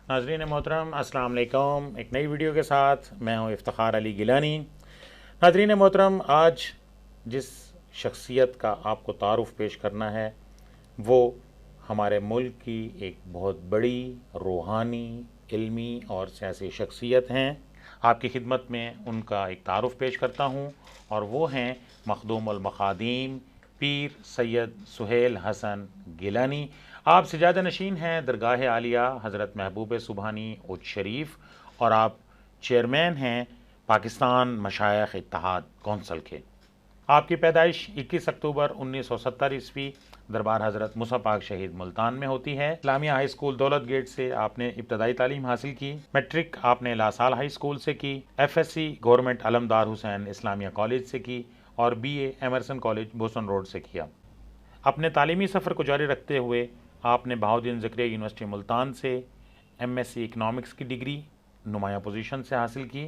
नाजरीन मोहतरम अस्सलाम वालेकुम। एक नई वीडियो के साथ मैं हूं इफ्तिखार अली गिलानी। नाजरीन मोहतरम, आज जिस शख्सियत का आपको तारुफ पेश करना है वो हमारे मुल्क की एक बहुत बड़ी रूहानी, इल्मी और सियासी शख्सियत हैं। आपकी खिदमत में उनका एक तारुफ पेश करता हूं और वो हैं मखदूमुल मखादीम पीर सैयद सुहेल हसन गिलानी। आप सजादा नशीन हैं दरगाह आलिया हज़रत महबूब सुबहानी उच शरीफ और आप चेयरमैन हैं पाकिस्तान मशाइख इत्तेहाद कौंसल के। आपकी पैदाइश 21 अक्टूबर 1970 ईस्वी दरबार हज़रत मूसा पाक शहीद मुल्तान में होती है। इस्लामिया हाई स्कूल दौलत गेट से आपने इब्तदाई तालीम हासिल की। मैट्रिक आपने लासाल हाई स्कूल से की। FSC government Alamdar Hussain Islamia college से की और BA Emerson college Bosan road से किया। अपने तालीमी सफ़र को जारी रखते हुए आपने बहाउद्दीन ज़करिया यूनिवर्सिटी मुल्तान से MSc इकनॉमिक्स की डिग्री नुमाया पोजीशन से हासिल की।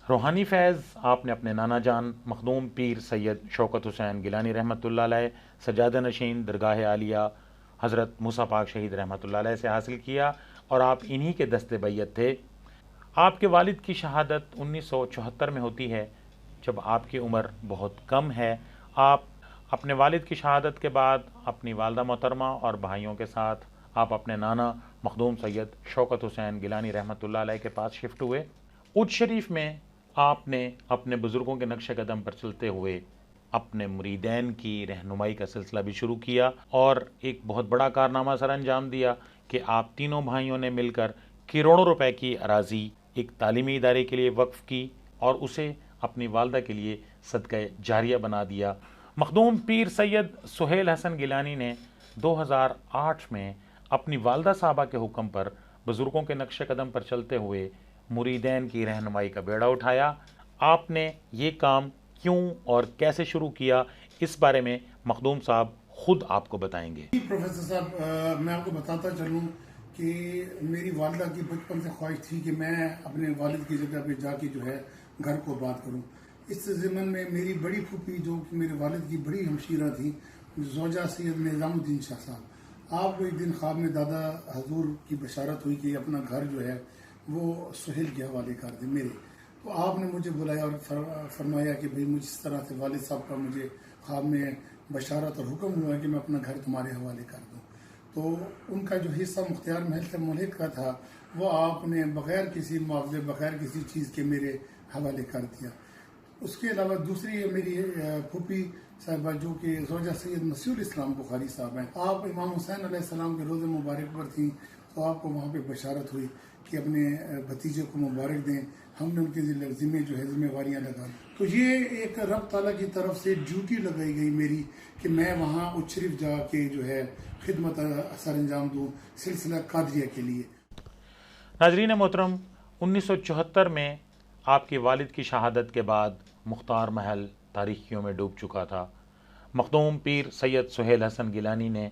रूहानी फैज़ आपने अपने नाना जान मखदूम पीर सैयद शौकत हुसैन गिलानी रहमतुल्लाह अलैह सजादा नशीन दरगाह आलिया हज़रत मूसा पाक शहीद रहमतुल्लाह अलैह से हासिल किया और आप इन्हीं के दस्ते बैयत थे। आपके वालिद की शहादत 1974 में होती है जब आपकी उम्र बहुत कम है। आप अपने वालिद की शहादत के बाद अपनी वालदा मोहतरमा और भाइयों के साथ आप अपने नाना मखदूम सैयद शौकत हुसैन गिलानी रहमतुल्लाह अलैह के पास शिफ्ट हुए। उच शरीफ में आपने अपने बुज़ुर्गों के नक्श कदम पर चलते हुए अपने मुरीदैन की रहनुमाई का सिलसिला भी शुरू किया और एक बहुत बड़ा कारनामा सर अंजाम दिया कि आप तीनों भाइयों ने मिलकर करोड़ों रुपए की अराज़ी एक तालीमी इदारे के लिए वक्फ़ की और उसे अपनी वालदा के लिए सदका जारिया बना दिया। मखदूम पीर सैयद सुहेल हसन गिलानी ने 2008 में अपनी वालदा साहबा के हुक्म पर बुज़ुर्गों के नक्श कदम पर चलते हुए मुरीदैन की रहनुमाई का बेड़ा उठाया। आपने ये काम क्यों और कैसे शुरू किया, इस बारे में मखदूम साहब खुद आपको बताएंगे। प्रोफेसर साहब, मैं आपको बताता चलूं कि मेरी वालदा की बचपन से ख्वाहिश थी कि मैं अपने वालिद की जगह पे जाके जो है घर को बात करूं। इस ज़मन में मेरी बड़ी फूफी जो कि मेरे वालिद की बड़ी हमशीरा थी, ज़ौजा सैयद निज़ामुद्दीन शाह साहब, आपको एक दिन ख्वाब में दादा हजूर की बशारत हुई कि अपना घर जो है वो सुहेल के हवाले कर दे मेरे। तो आपने मुझे बुलाया और फरमाया कि भाई मुझ इस तरह से वालिद साहब का मुझे ख्वाब में बशारत और हुक्म हुआ कि मैं अपना घर तुम्हारे हवाले कर दूं। तो उनका जो हिस्सा मुख्तियार महल से मुल्क का था वो आपने बग़ैर किसी मुआवजे बग़ैर किसी चीज़ के मेरे हवाले कर दिया। उसके अलावा दूसरी मेरी फूफी साहिबा जो कि ज़ौजा सैयद मसीहुल इस्लाम बुखारी साहब हैं, आप इमाम हुसैन अलैहिस्सलाम के रोज़े मुबारक पर थी तो आपको वहाँ पे बशारत हुई कि अपने भतीजे को मुबारक दें। हमने उनके ज़िम्मे जो है जिम्मेवारियाँ लगा दी। तो ये एक रब ताला की तरफ से ड्यूटी लगाई गई मेरी कि मैं वहाँ उच शरीफ जाके जो है खिदमत सर अंजाम दूँ सिलसिला कादरिया के लिए। नाजरीन मोहतरम, 1974 में आपके वालिद की शहादत के बाद मुख्तार महल तारीखियों में डूब चुका था। मखदूम पीर सैयद सुहेल हसन गिलानी ने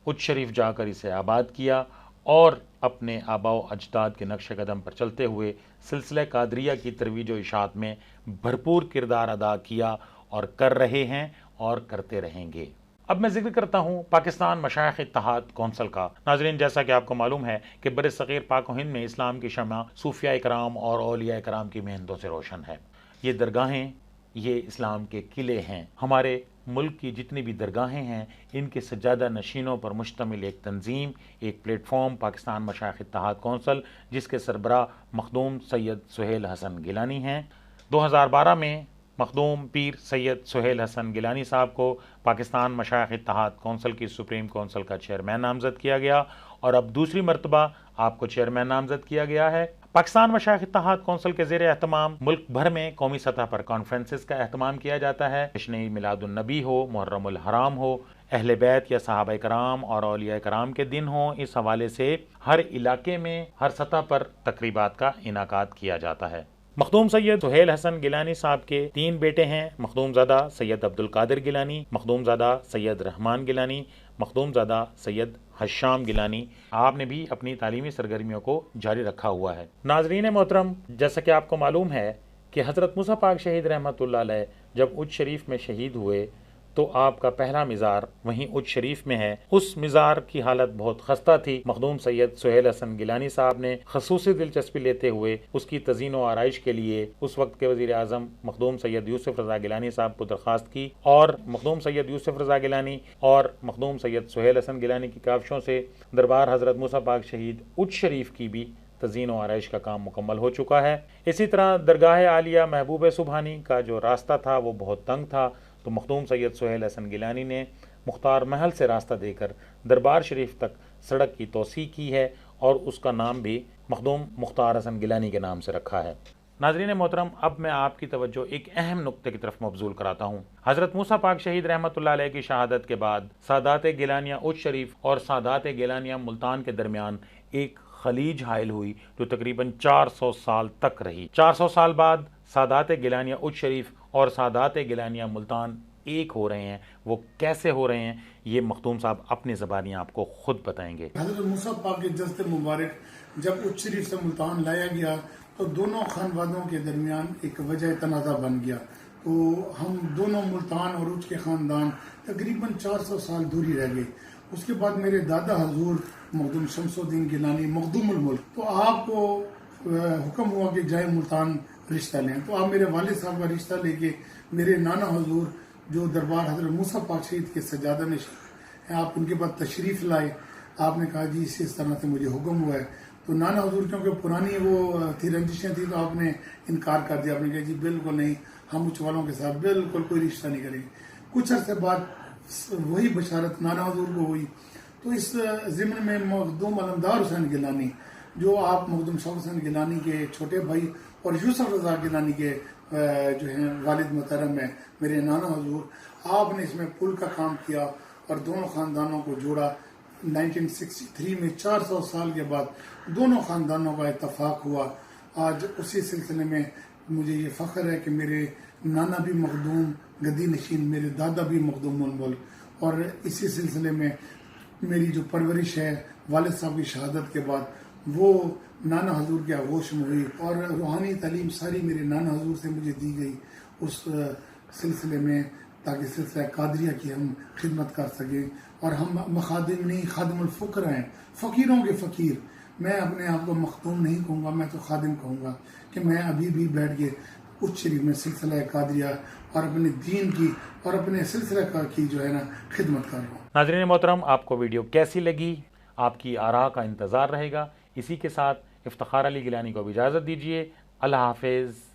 उच शरीफ जाकर इसे आबाद किया और अपने आबाओ अजदाद के नक्श कदम पर चलते हुए सिलसिला कादरिया की तरवीज व इशाअत में भरपूर किरदार अदा किया और कर रहे हैं और करते रहेंगे। अब मैं जिक्र करता हूँ पाकिस्तान मशाइख इत्तेहाद कौंसल का। नाजरीन, जैसा कि आपको मालूम है कि बर सग़ीर पाक व हिंद में इस्लाम की शमा सूफिया इकराम और औलिया इकराम की मेहनतों से रोशन है। ये दरगाहें, ये इस्लाम के किले हैं। हमारे मुल्क की जितनी भी दरगाहें हैं इनके सज्जादा नशीनों पर मुश्तमिल एक तंजीम, एक प्लेटफॉर्म पाकिस्तान मशाइख इत्तेहाद कौंसल, जिसके सरबराह मखदूम सैयद सुहेल हसन गिलानी हैं। 2012 में मखदूम पीर सैयद सुहेल हसन गिलानी साहब को पाकिस्तान मशाइख इत्तेहाद कौंसल की सुप्रीम कौंसल का चेयरमैन नामज़द किया गया और अब दूसरी मरतबा आपको चेयरमैन नामज़द किया गया है। पाकिस्तान मशाइख इत्तेहाद कौंसल के ज़ेर एहतमाम मुल्क भर में कौमी सतह पर कॉन्फ्रेंसेस का एहतमाम किया जाता है। जश्न मिलादुन नबी हो, मुहर्रमुल हराम हो, अहले बैत या सहाबा कराम और औलिया कराम के दिन हो, इस हवाले से हर इलाके में हर सतह पर तकरीबात का इनाकाद किया जाता है। मखदूम सैयद सुहेल हसन गिलानी साहब के 3 बेटे हैं, मखदूमज़ादा सैयद अब्दुल कादिर गिलानी, मखदूमज़ादा सैयद रहमान गिलानी, मखदूमज़ादा सैयद हशाम गिलानी। आपने भी अपनी तालीमी सरगर्मियों को जारी रखा हुआ है। नाजरीन मोहतरम, जैसा कि आपको मालूम है कि हज़रत मूसा पाक शहीद रहमतुल्लाह अलैह जब उच शरीफ में शहीद हुए تو آپ کا پہلا مزار وہیں اچ شریف میں ہے۔ اس مزار کی حالت بہت خستہ تھی۔ مخدوم سید سہیل حسن گیلانی صاحب نے خصوصی دلچسپی لیتے ہوئے اس کی تزئین و آرائش کے لیے اس وقت کے وزیر اعظم مخدوم سید یوسف رضا گیلانی صاحب کو درخواست کی، اور مخدوم سید یوسف رضا گیلانی اور مخدوم سید سہیل حسن گیلانی کی کاوشوں سے دربار حضرت موسیٰ پاک شہید اچ شریف کی بھی تزئین و آرائش کا کام مکمل ہو چکا ہے۔ اسی طرح درگاہ عالیہ محبوب سبحانی کا جو راستہ تھا وہ بہت تنگ تھا، تو مخدوم سید سہیل حسن گیلانی نے مختار محل سے راستہ دے کر دربار شریف تک سڑک کی توسیع کی ہے، اور اس کا نام بھی مخدوم مختار حسن گیلانی کے نام سے رکھا ہے۔ ناظرین محترم، اب میں آپ کی توجہ ایک اہم نقطے کی طرف مبذول کراتا ہوں۔ حضرت موسیٰ پاک شہید رحمۃ اللہ علیہ کی شہادت کے بعد سادات گیلانیہ اچ شریف اور سادات گیلانیہ ملتان کے درمیان ایک خلیج حائل ہوئی جو تقریباً 400 سال تک رہی۔ 400 سال بعد سادات گیلانیہ اچ شریف اور سادات گیلانیہ ملتان ایک ہو رہے ہیں۔ وہ کیسے ہو رہے ہیں یہ مخدوم صاحب اپنی زبانی آپ کو خود بتائیں گے۔ حضرت موسیٰ پاک کے جسد مبارک جب اچ شریف سے ملتان لایا گیا تو دونوں خاندانوں کے درمیان ایک وجہ تنازع بن گیا، تو ہم دونوں ملتان اور اچ کے خاندان تقریباً 400 سال دوری رہ گئے۔ اس کے بعد میرے دادا حضور مخدوم شمس الدین گیلانی مخدوم الملک، تو آپ کو حکم ہوا کہ جائے ملتان رشتہ لیں، تو آپ میرے والد صاحب کا رشتہ لے کے میرے نانا حضور جو دربار حضرت موسیٰ پاک شہید کے سجادہ نشین ہیں، آپ ان کے بعد تشریف لائے۔ آپ نے کہا جی اس طرح سے مجھے حکم ہوا ہے، تو نانا حضور کیونکہ پرانی وہ تھی رنجشیں تھی، تو آپ نے انکار کر دیا۔ آپ نے کہا جی بالکل نہیں، ہم اچ والوں کے ساتھ بالکل کوئی رشتہ نہیں کریں گے۔ کچھ عرصے بعد وہی بشارت نانا حضور کو ہوئی، تو اس ضمن میں مخدوم علمدار حسین گیلانی جو آپ مخدوم شمس حسین گیلانی کے چھوٹے بھائی اور یوسف رضا گیلانی کے جو ہیں والد محترم ہیں میرے نانا حضور، آپ نے اس میں پل کا کام کیا اور دونوں خاندانوں کو جوڑا۔ 1963 میں 400 سال کے بعد دونوں خاندانوں کا اتفاق ہوا۔ آج اسی سلسلے میں مجھے یہ فخر ہے کہ میرے نانا بھی مخدوم گدی نشین، میرے دادا بھی مخدوم الملک، اور اسی سلسلے میں میری جو پرورش ہے والد صاحب کی شہادت کے بعد وہ نانا حضور کے آغوش میں ہوئی، اور روحانی تعلیم ساری میرے نانا حضور سے مجھے دی گئی اس سلسلے میں، تاکہ سلسلہ قادریہ کی ہم خدمت کر سکیں، اور ہم مخادم نہیں خادم الفقر ہیں، فقیروں کے فقیر۔ میں اپنے آپ کو مخدوم نہیں کہوں گا، میں تو خادم کہوں گا کہ میں ابھی بھی بیٹھ کے اچ شریف میں سلسلہ قادریہ اور اپنے دین کی اور اپنے سلسلہ کی جو ہے نا خدمت کر رہا ہوں۔ ناظرین محترم، آپ کو ویڈیو کیسی لگی؟ آپ کی آراء کا انتظار رہے گا۔ اسی کے ساتھ افتخار علی گیلانی کو بھی اجازت دیجیے۔ اللہ حافظ۔